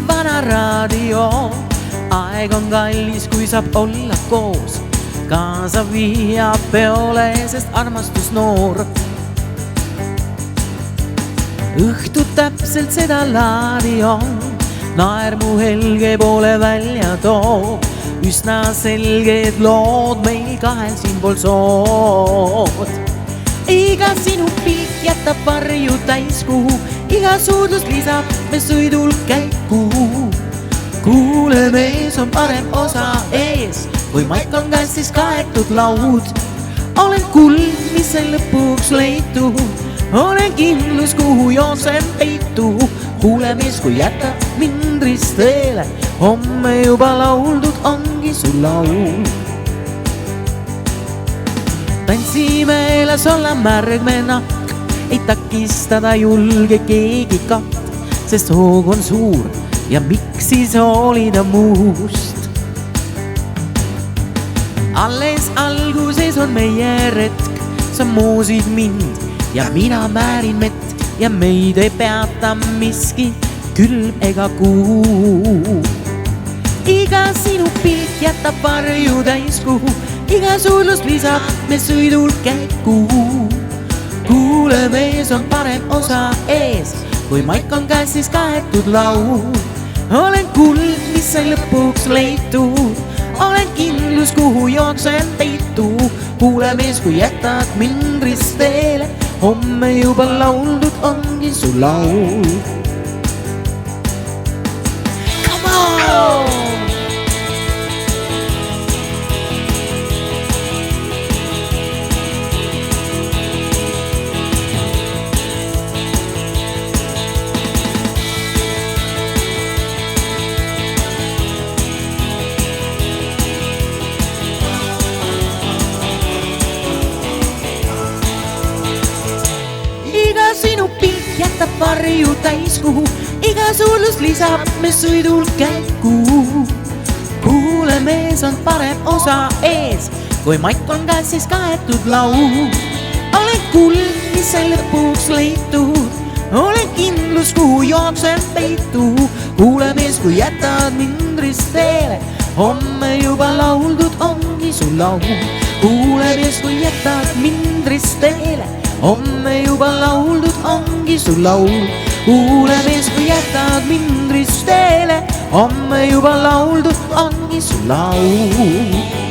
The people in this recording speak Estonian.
vana raadio. Aeg on kallis, kui saab olla koos. Kaasa viia peole, sest armastus noor. Õhtu täpselt seda laadi on. Naer mu helge poole välja toob. Üsna selged lood meil kahel siinpool sood. Iga sinu pilk jätab varju täiskuu. Iga suudlus lisab me sõidul käiku. Kuule, mees on parem osa ees. Kui maik on käes, siis kaetud laud. Olen kuld, mis sai lõpuks leitu. Olen kindlus, kuhu joonsen peitu. Kuule, mees, kui jätta mind risteele. Homme juba lauldud ongi su laul. Tantsime, las olla märgme nakk. Ei takistada julge keegi katt. Sest hoog on suur ja miks siis oli ta muust. Alles alguses on meie retk. Sa moosid mind ja mina määrin mett. Ja meid ei peata miski, külm ega kuu. Iga sinu pilk jätab varju täiskuu. Iga suudlus lisab me sõidul käiku. Kuule, mees on parem osa ees. Kui maik on käes, siis kaetud laud. Olen kuld, mis sai lõpuks leitud. Olen kindlus, kuhu jooksen peitu. Kuule, mees, kui jätad mind risteele. Homme juba lauldud ongi su laul. Come on! Iga sinu pilk jätab varju täiskuu. Iga suudlus lisab me sõidul käiku. Kuule, mees on parem osa ees. Kui maik on käes, siis kaetud laud. Olen kuld, mis sai lõpuks leitud. Olen kindlus, kuhu jooksen peitu. Kuule, mees, kui jätad mind risteele. Homme juba lauldud ongi su laul. Kuule, mees, kui jätad mind risteele. Homme juba lauldud ongi su laul. Kuule, mees, kui jätad mind risteele. Homme juba lauldud ongi su laul.